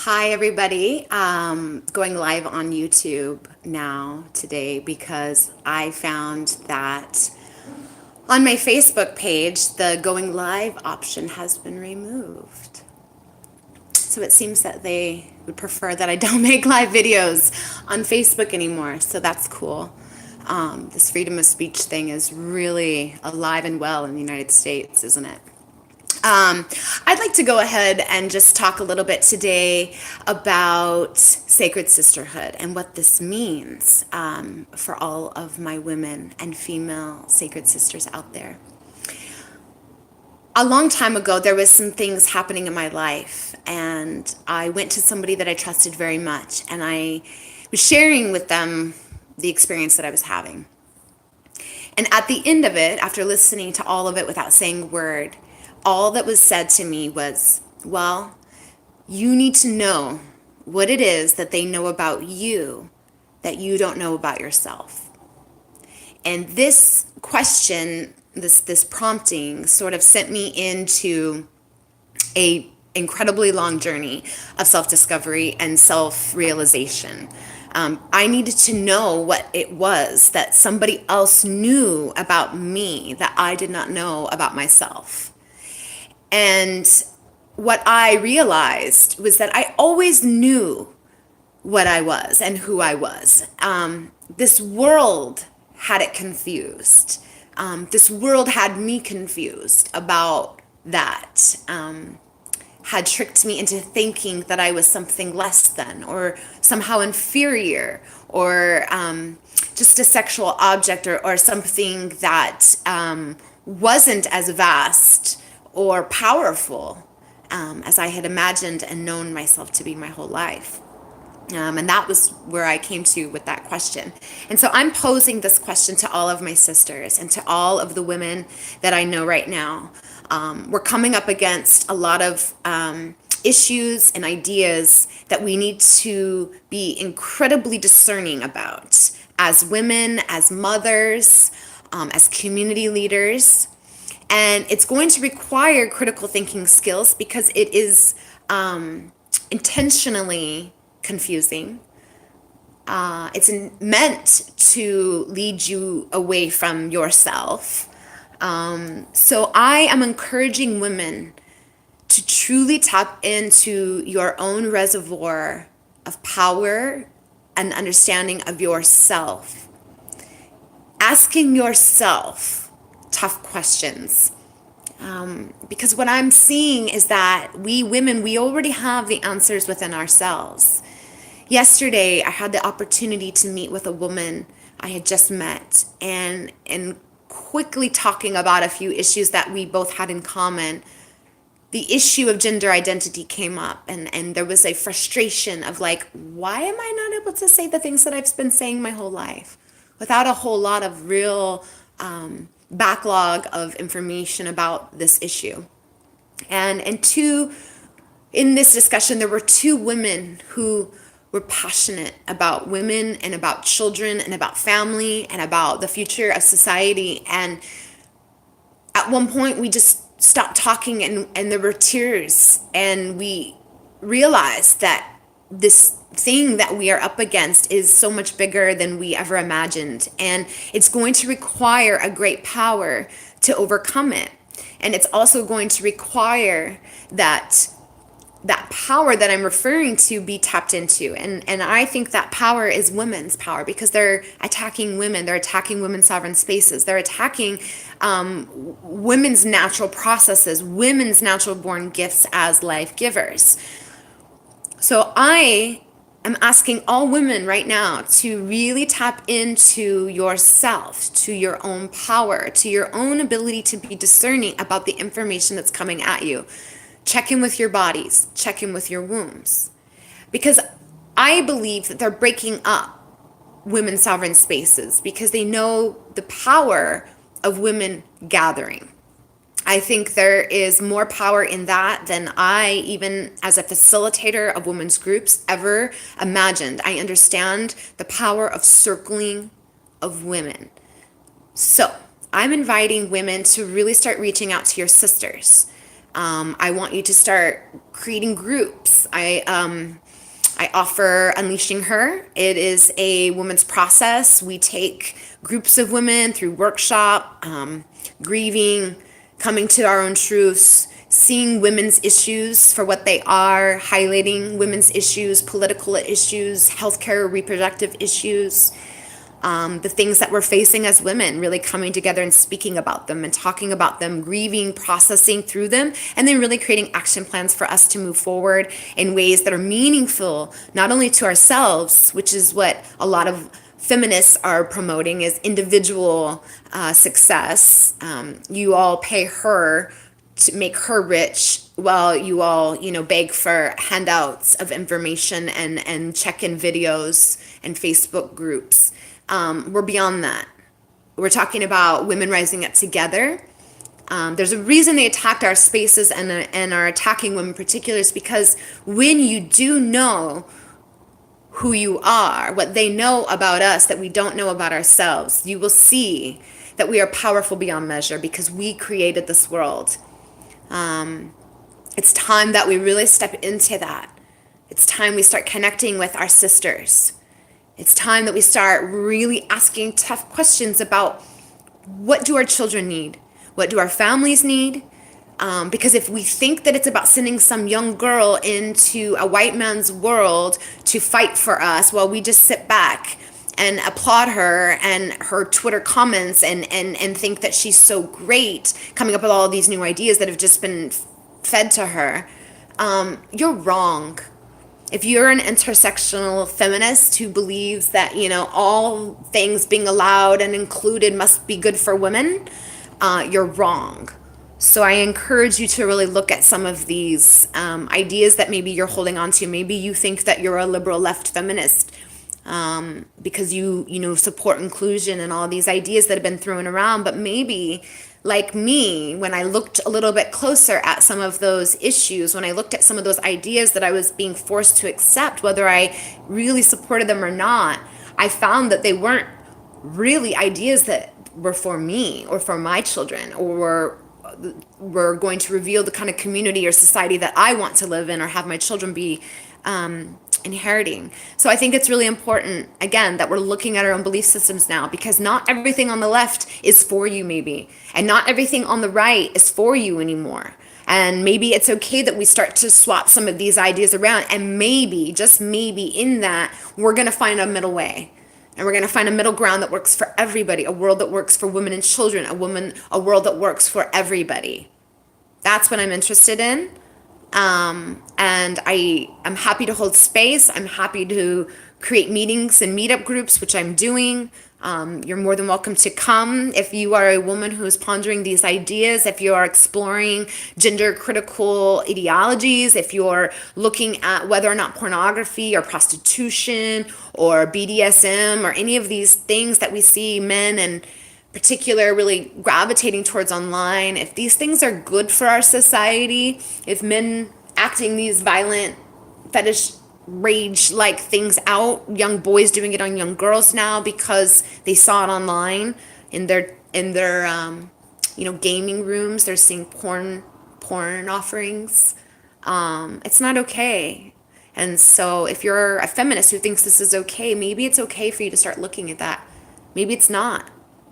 Hi, everybody. Going live on YouTube now today because I found that on my Facebook page, the going live option has been removed. So it seems that they would prefer that I don't make live videos on Facebook anymore. So that's cool. This freedom of speech thing is really alive and well in the United States, isn't it? Um, I'd like to go ahead and just talk a little bit today about sacred sisterhood and what this means for all of my women and female sacred sisters out there. A long time ago, there was some things happening in my life, and I went to somebody that I trusted very much, and I was sharing with them the experience that I was having. And at the end of it, after listening to all of it without saying a word, all that was said to me was, well, you need to know what it is that they know about you that you don't know about yourself. And this question, this prompting sort of sent me into a incredibly long journey of self-discovery and self-realization. I needed to know what it was that somebody else knew about me that I did not know about myself. And what I realized was that I always knew what I was and who I was. This world had it confused. This world had me confused about that. Had tricked me into thinking that I was something less than, or somehow inferior, or just a sexual object, or something that wasn't as vast or powerful as I had imagined and known myself to be my whole life. And that was where I came to with that question. And so I'm posing this question to all of my sisters and to all of the women that I know right now. We're coming up against a lot of issues and ideas that we need to be incredibly discerning about as women, as mothers, as community leaders. And it's going to require critical thinking skills because it is intentionally confusing. It's meant to lead you away from yourself. So I am encouraging women to truly tap into your own reservoir of power and understanding of yourself. Asking yourself tough questions. Because what I'm seeing is that we women, we already have the answers within ourselves. Yesterday, I had the opportunity to meet with a woman I had just met, and quickly talking about a few issues that we both had in common, the issue of gender identity came up, and there was a frustration of like, why am I not able to say the things that I've been saying my whole life without a whole lot of real backlog of information about this issue. And in this discussion, there were two women who were passionate about women and about children and about family and about the future of society. And at one point, we just stopped talking, and there were tears, and we realized that this thing that we are up against is so much bigger than we ever imagined, and it's going to require a great power to overcome it. And it's also going to require that power that I'm referring to be tapped into. And I think that power is women's power, because they're attacking women. They're attacking women's sovereign spaces. They're attacking women's natural processes, women's natural born gifts as life givers. So I am asking all women right now to really tap into yourself, to your own power, to your own ability to be discerning about the information that's coming at you. Check in with your bodies, check in with your wombs. Because I believe that they're breaking up women's sovereign spaces because they know the power of women gathering. I think there is more power in that than I, even as a facilitator of women's groups, ever imagined. I understand the power of circling of women. So I'm inviting women to really start reaching out to your sisters. I want you to start creating groups. I offer Unleashing Her. It is a women's process. We take groups of women through workshop, grieving, coming to our own truths, seeing women's issues for what they are, highlighting women's issues, political issues, healthcare, reproductive issues, the things that we're facing as women, really coming together and speaking about them and talking about them, grieving, processing through them, and then really creating action plans for us to move forward in ways that are meaningful, not only to ourselves, which is what a lot of feminists are promoting, is individual success. You all pay her to make her rich while you all, beg for handouts of information and check-in videos and Facebook groups. We're beyond that. We're talking about women rising up together. There's a reason they attacked our spaces and are attacking women in particular, is because when you do know who you are, what they know about us that we don't know about ourselves, you will see that we are powerful beyond measure because we created this world. It's time that we really step into that. It's time we start connecting with our sisters. It's time that we start really asking tough questions about what do our children need? What do our families need? Because if we think that it's about sending some young girl into a white man's world to fight for us while we just sit back and applaud her and her Twitter comments and think that she's so great coming up with all these new ideas that have just been fed to her, you're wrong. If you're an intersectional feminist who believes that, all things being allowed and included must be good for women, you're wrong. So I encourage you to really look at some of these ideas that maybe you're holding on to. Maybe you think that you're a liberal left feminist because you support inclusion and all these ideas that have been thrown around. But maybe, like me, when I looked a little bit closer at some of those issues, when I looked at some of those ideas that I was being forced to accept, whether I really supported them or not, I found that they weren't really ideas that were for me or for my children, or were going to reveal the kind of community or society that I want to live in or have my children be inheriting. So I think it's really important, again, that we're looking at our own belief systems now, because not everything on the left is for you, maybe, and not everything on the right is for you anymore. And maybe it's okay that we start to swap some of these ideas around, and maybe, just maybe, in that, we're going to find a middle way. And we're going to find a middle ground that works for everybody, a world that works for women and children, a world that works for everybody. That's what I'm interested in. And I'm happy to hold space. I'm happy to create meetings and meetup groups, which I'm doing. You're more than welcome to come if you are a woman who is pondering these ideas, if you are exploring gender critical ideologies, if you're looking at whether or not pornography or prostitution or BDSM or any of these things that we see men in particular really gravitating towards online, if these things are good for our society, if men acting these violent fetish rage like things out, young boys doing it on young girls now because they saw it online in their gaming rooms, they're seeing porn offerings. It's not okay. And so if you're a feminist who thinks this is okay, maybe it's okay for you to start looking at that. Maybe it's not.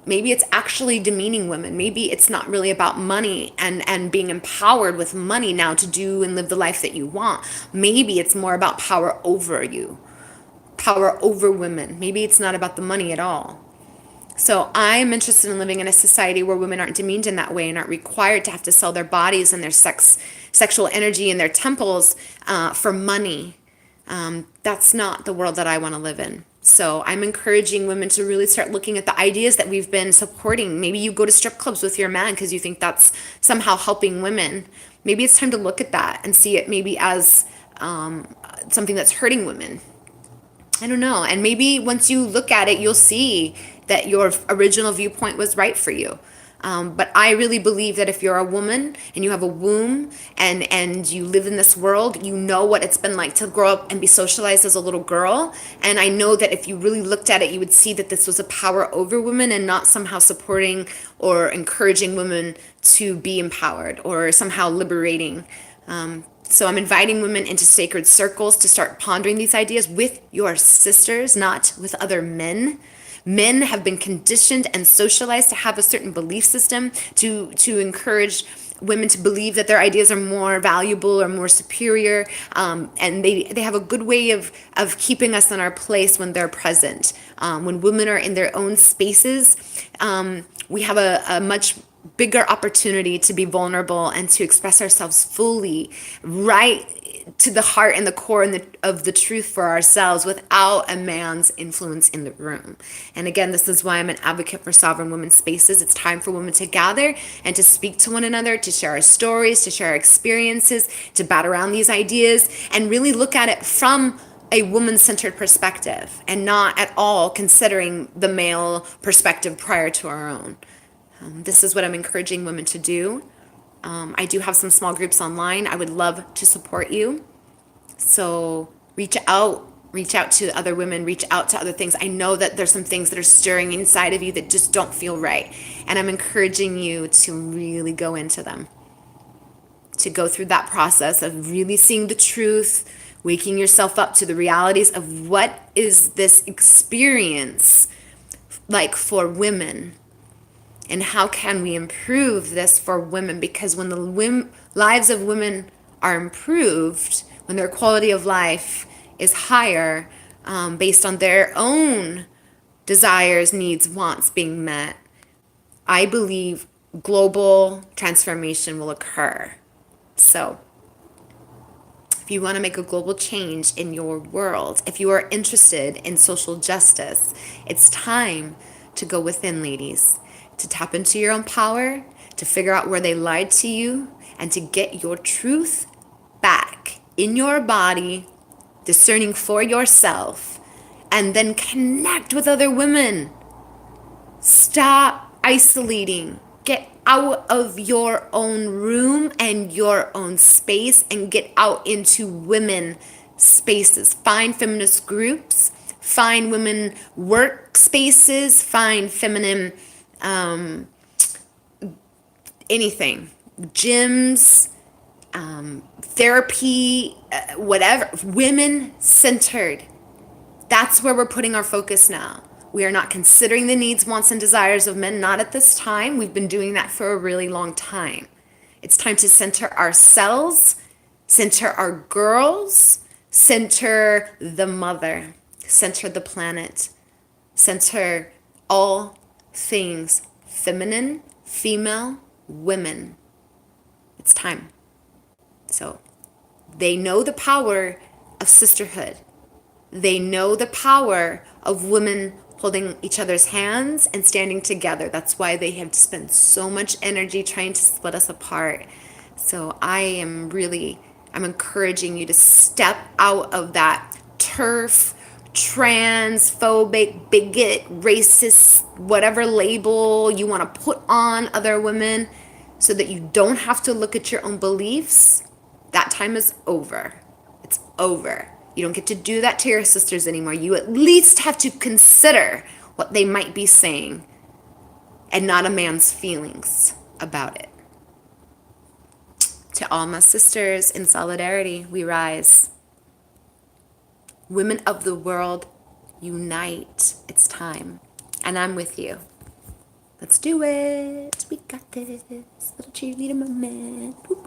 Maybe it's actually demeaning women. Maybe it's not really about money and being empowered with money now to do and live the life that you want. Maybe it's more about power over you, power over women. Maybe it's not about the money at all. So I'm interested in living in a society where women aren't demeaned in that way and aren't required to have to sell their bodies and their sexual energy and their temples for money. That's not the world that I want to live in. So I'm encouraging women to really start looking at the ideas that we've been supporting. Maybe you go to strip clubs with your man because you think that's somehow helping women. Maybe it's time to look at that and see it maybe as something that's hurting women. I don't know. And maybe once you look at it, you'll see that your original viewpoint was right for you. But I really believe that if you're a woman and you have a womb and you live in this world, you know what it's been like to grow up and be socialized as a little girl. And I know that if you really looked at it, you would see that this was a power over women and not somehow supporting or encouraging women to be empowered or somehow liberating. So I'm inviting women into sacred circles to start pondering these ideas with your sisters, not with other men. Men have been conditioned and socialized to have a certain belief system to encourage women to believe that their ideas are more valuable or more superior, and they have a good way of keeping us in our place when they're present. When women are in their own spaces, we have a much bigger opportunity to be vulnerable and to express ourselves fully, right to the heart and the core of the truth for ourselves without a man's influence in the room. And again, this is why I'm an advocate for sovereign women's spaces. It's time for women to gather and to speak to one another, to share our stories, to share our experiences, to bat around these ideas and really look at it from a woman-centered perspective and not at all considering the male perspective prior to our own. This is what I'm encouraging women to do. I do have some small groups online. I would love to support you. So reach out to other women, reach out to other things. I know that there's some things that are stirring inside of you that just don't feel right. And I'm encouraging you to really go into them, to go through that process of really seeing the truth, waking yourself up to the realities of what is this experience like for women. And how can we improve this for women? Because when the lives of women are improved, when their quality of life is higher, based on their own desires, needs, wants being met, I believe global transformation will occur. So if you want to make a global change in your world, if you are interested in social justice, it's time to go within, ladies, to tap into your own power, to figure out where they lied to you, and to get your truth back in your body, discerning for yourself, and then connect with other women. Stop isolating. Get out of your own room and your own space and get out into women spaces. Find feminist groups, find women workspaces, find feminine anything, gyms, therapy, whatever, women centered. That's where we're putting our focus now. We are not considering the needs, wants, and desires of men, not at this time. We've been doing that for a really long time. It's time to center ourselves, center our girls, center the mother, center the planet, center all things feminine, female, women. It's time. So they know the power of sisterhood. They know the power of women holding each other's hands and standing together. That's why they have spent so much energy trying to split us apart. So I'm encouraging you to step out of that turf, transphobic, bigot, racist, whatever label you want to put on other women so that you don't have to look at your own beliefs. That time is over. It's over. You don't get to do that to your sisters anymore. You at least have to consider what they might be saying and not a man's feelings about it. To all my sisters, in solidarity, we rise. Women of the world, unite. It's time. And I'm with you. Let's do it. We got this. Little cheerleader moment. Woo.